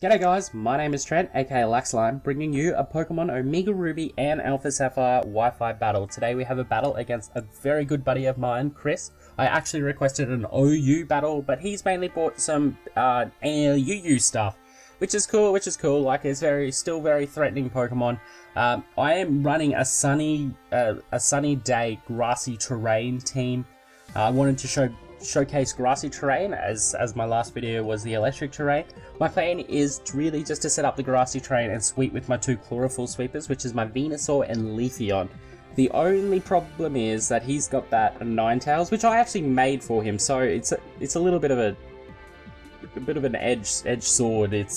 G'day guys, my name is Trent, aka LaxLime, bringing you a Pokemon Omega Ruby and Alpha Sapphire Wi-Fi battle. Today we have a battle against a very good buddy of mine, Chris. I actually requested an OU battle, but he's mainly bought some UU stuff, which is cool, like it's still very threatening Pokemon. I am running a sunny day Grassy Terrain team. I wanted to showcase Grassy Terrain as my last video was the electric terrain. My plan is really just to set up the Grassy Terrain and sweep with my two chlorophyll sweepers, which is my Venusaur and Leafeon. The only problem is that he's got that Ninetales, which I actually made for him, so it's a little bit of an edge sword.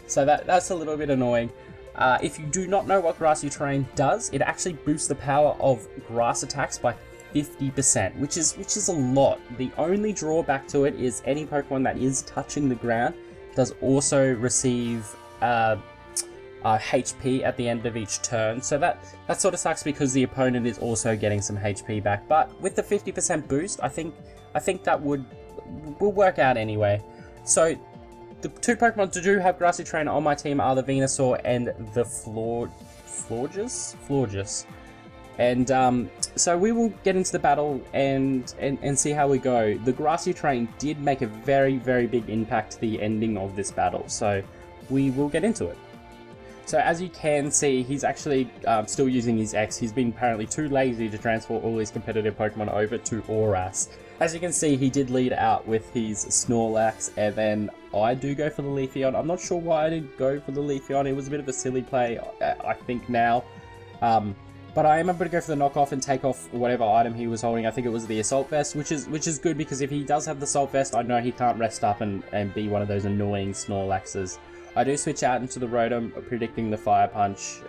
So that's a little bit annoying. If you do not know what Grassy Terrain does, it actually boosts the power of grass attacks by 50%, which is a lot. The only drawback to it is any Pokemon that is touching the ground does also receive HP at the end of each turn, so that sort of sucks because the opponent is also getting some HP back. But with the 50% boost, I think that will work out anyway. So the two Pokemon to do have Grassy Terrain on my team are the Venusaur and the Florges. And so we will get into the battle and see how we go. The Grassy Terrain did make a very, very big impact to the ending of this battle, so we will get into it. So as you can see, he's actually still using his X. He's been apparently too lazy to transfer all his competitive Pokemon over to ORAS. As you can see, he did lead out with his Snorlax, and then I do go for the Leafeon. I'm not sure why I didn't go for the Leafeon. It was a bit of a silly play, I think now. But I am able to go for the knockoff and take off whatever item he was holding. I think it was the Assault Vest, which is good because if he does have the Assault Vest, I know he can't rest up and be one of those annoying Snorlaxes. I do switch out into the Rotom, predicting the Fire Punch,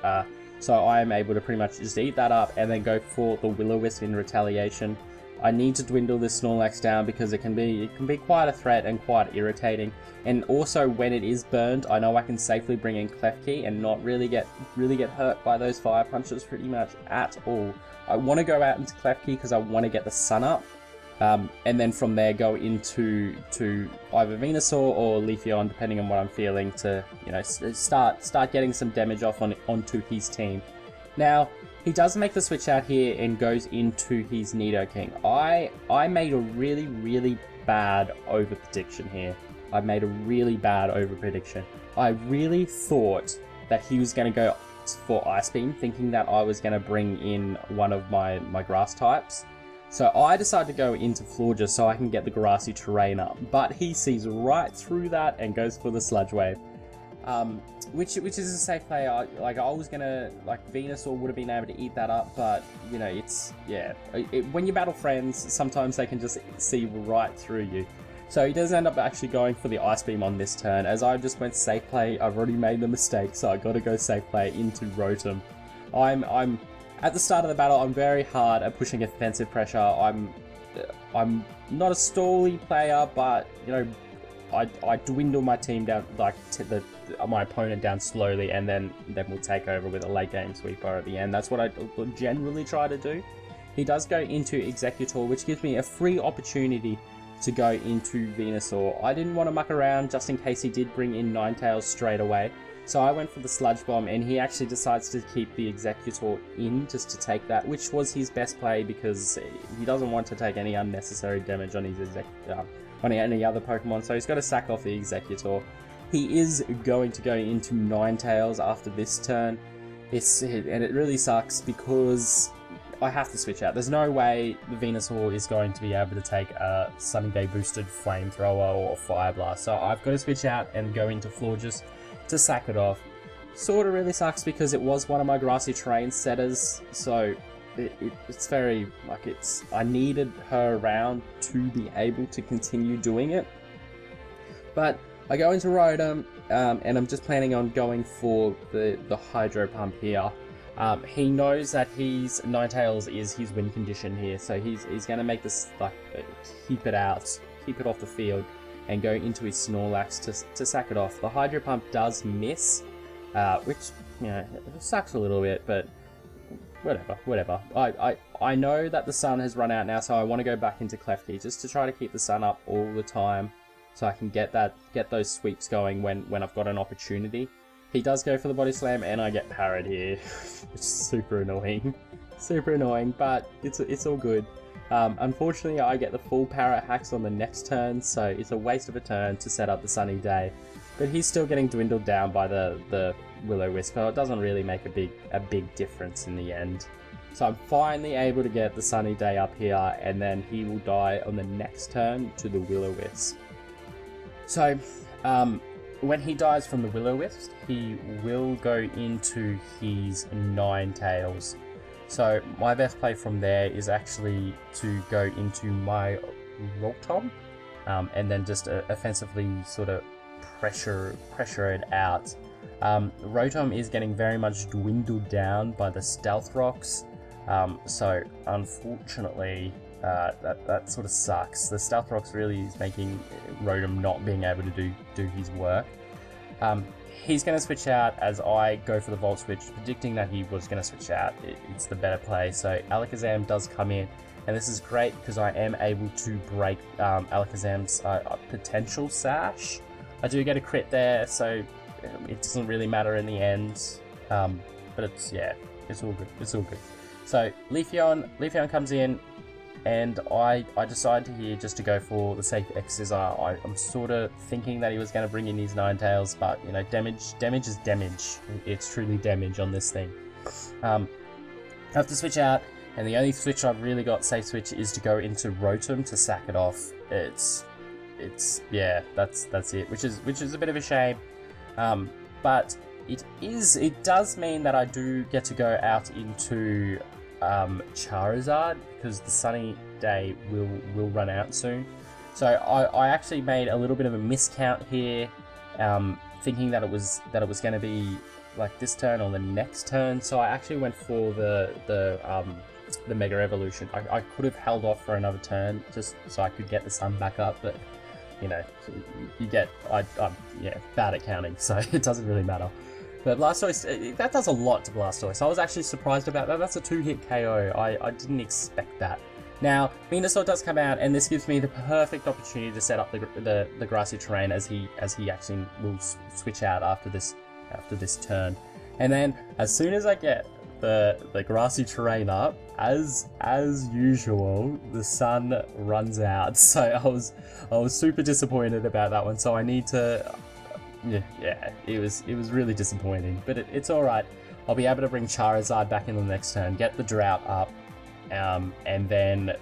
so I am able to pretty much just eat that up and then go for the Will-O-Wisp in retaliation. I need to dwindle this Snorlax down because it can be quite a threat and quite irritating. And also when it is burned, I know I can safely bring in Klefki and not really get hurt by those fire punches pretty much at all. I want to go out into Klefki because I want to get the sun up, and then from there go into either Venusaur or Leafeon, depending on what I'm feeling, to start getting some damage off onto his team. Now, he does make the switch out here and goes into his Nidoking. I made a really, really bad over prediction here. I made a really bad over prediction. I really thought that he was going to go for Ice Beam, thinking that I was going to bring in one of my grass types. So I decided to go into Florges so I can get the Grassy Terrain up. But he sees right through that and goes for the Sludge Wave. Which is a safe play. I was gonna, Venusaur would have been able to eat that up, but when you battle friends, sometimes they can just see right through you. So he does end up actually going for the Ice Beam on this turn. As I just went safe play, I've already made the mistake, so I got to go safe play into Rotom. I'm at the start of the battle. I'm very hard at pushing offensive pressure. I'm not a stally player, but I dwindle my team down, my opponent down slowly, and then we'll take over with a late game sweeper at the end. That's what I generally try to do. He does go into Executor, which gives me a free opportunity to go into Venusaur. I didn't want to muck around just in case he did bring in Ninetales straight away. So I went for the Sludge Bomb, and he actually decides to keep the Executor in just to take that, which was his best play because he doesn't want to take any unnecessary damage on his on any other Pokemon, so he's got to sack off the Executor. He is going to go into Ninetales after this turn, and it really sucks because I have to switch out. There's no way the Venusaur is going to be able to take a Sunny Day boosted Flamethrower or Fire Blast, so I've got to switch out and go into Florges to sack it off. Sort of really sucks because it was one of my Grassy Terrain setters, so it's very, I needed her around to be able to continue doing it. But I go into Rotom, and I'm just planning on going for the Hydro Pump here. He knows that his Ninetales is his win condition here, so he's going to make this, keep it off the field, and go into his Snorlax to sack it off. The Hydro Pump does miss, which, it sucks a little bit, but whatever. I know that the sun has run out now, so I want to go back into Klefki just to try to keep the sun up all the time. so I can get those sweeps going when I've got an opportunity. He does go for the body slam, and I get parried here, which is super annoying. Super annoying, but it's all good. Unfortunately, I get the full parrot hacks on the next turn, so it's a waste of a turn to set up the Sunny Day. But he's still getting dwindled down by the Will-O-Wisp, so it doesn't really make a big difference in the end. So I'm finally able to get the Sunny Day up here, and then he will die on the next turn to the Will-O-Wisp. So, when he dies from the Will-O-Wisp, he will go into his Ninetales. So my best play from there is actually to go into my Rotom, and then just offensively sort of pressure it out. Rotom is getting very much dwindled down by the Stealth Rocks, so unfortunately that sort of sucks. The Stealth Rocks really is making Rotom not being able to do his work. He's going to switch out as I go for the Volt Switch, predicting that he was going to switch out. It's the better play. So Alakazam does come in, and this is great because I am able to break Alakazam's potential Sash. I do get a crit there, so it doesn't really matter in the end. But it's all good. It's all good. So Leafeon comes in, and I decided here just to go for the safe X-Scissor. I'm sort of thinking that he was going to bring in his Ninetales, but you know, damage is damage. It's truly damage on this thing. I have to switch out, and the only switch I've really got safe switch is to go into Rotom to sack it off. That's it, which is a bit of a shame. But it does mean that I do get to go out into Charizard, because the Sunny Day will run out soon. So I actually made a little bit of a miscount here, thinking that it was going to be like this turn or the next turn. So I actually went for the Mega Evolution. I could have held off for another turn just so I could get the sun back up, but you know, I'm bad at counting, so it doesn't really matter. But Blastoise, that does a lot to Blastoise. I was actually surprised about that. That's a 2-hit KO. I didn't expect that. Now, Venusaur does come out, and this gives me the perfect opportunity to set up the Grassy Terrain as he actually will switch out after this turn. And then, as soon as I get the Grassy Terrain up, as usual, the sun runs out. So I was super disappointed about that one. So I need to. Yeah, it was really disappointing, but it's all right. I'll be able to bring Charizard back in the next turn, get the drought up, and then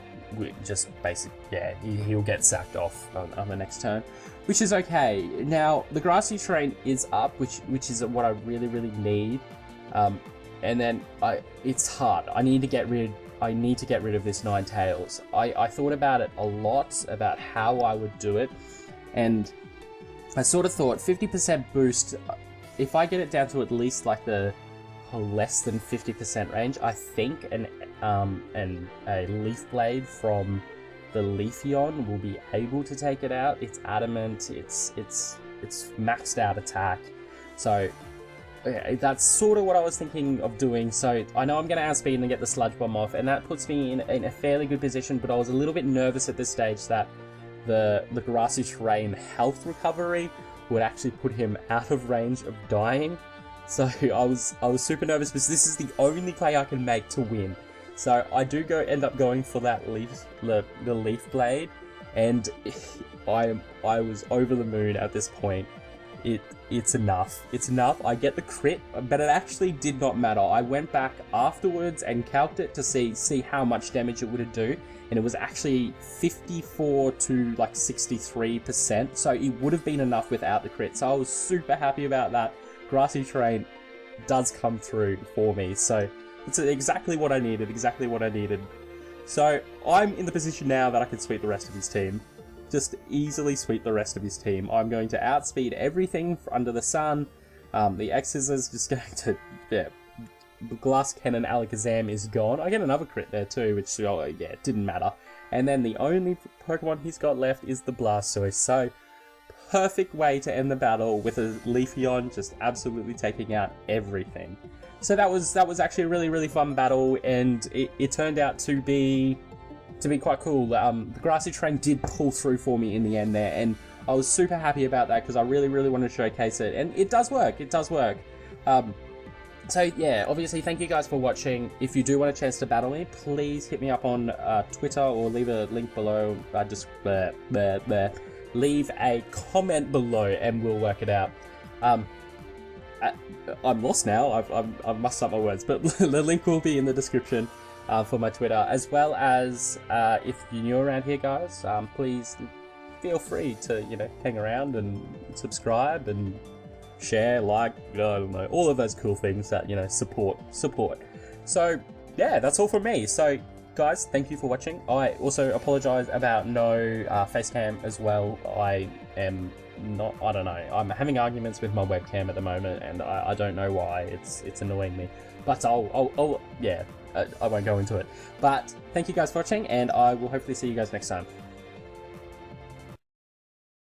he'll get sacked off on the next turn, which is okay. Now the Grassy Terrain is up, which is what I really need, and then it's hard. I need to get rid of this Ninetales. I thought about it a lot about how I would do it, and I sort of thought 50% boost, if I get it down to at least like the less than 50% range, I think a Leaf Blade from the Leafeon will be able to take it out. It's adamant, it's maxed out attack. So that's sort of what I was thinking of doing. So I know I'm going to outspeed and get the Sludge Bomb off, and that puts me in a fairly good position, but I was a little bit nervous at this stage that the Grassy Terrain health recovery would actually put him out of range of dying. So I was super nervous, because this is the only play I can make to win. So I do end up going for that the Leaf Blade, and I was over the moon at this point. It's enough. It's enough. I get the crit, but it actually did not matter. I went back afterwards and calced it to see how much damage it would do, and it was actually 54 to like 63%, so it would have been enough without the crit. So I was super happy about that. Grassy Terrain does come through for me, so it's exactly what I needed, So I'm in the position now that I can sweep the rest of his team. Just easily sweep the rest of his team. I'm going to outspeed everything under the sun. The X-Scissors just going to... Glass Cannon Alakazam is gone. I get another crit there too, which, it didn't matter. And then the only Pokemon he's got left is the Blastoise. So, perfect way to end the battle with a Leafeon just absolutely taking out everything. So that was actually a really fun battle, and it turned out to be quite cool. The Grassy Terrain did pull through for me in the end there, and I was super happy about that because I really, really wanted to showcase it, and it does work. It does work. So yeah, obviously, thank you guys for watching. If you do want a chance to battle me, please hit me up on Twitter or leave a link below. Leave a comment below, and we'll work it out. I'm lost now. I've messed up my words, but the link will be in the description for my Twitter, as well as if you're new around here, guys. Please feel free to hang around and subscribe and share, like, I don't know, all of those cool things that support. So yeah, that's all from me. So guys, thank you for watching. I also apologize about no face cam as well. I am not, I don't know, I'm having arguments with my webcam at the moment, and I don't know why. It's annoying me, but I'll yeah, I won't go into it. But thank you guys for watching, and I will hopefully see you guys next time.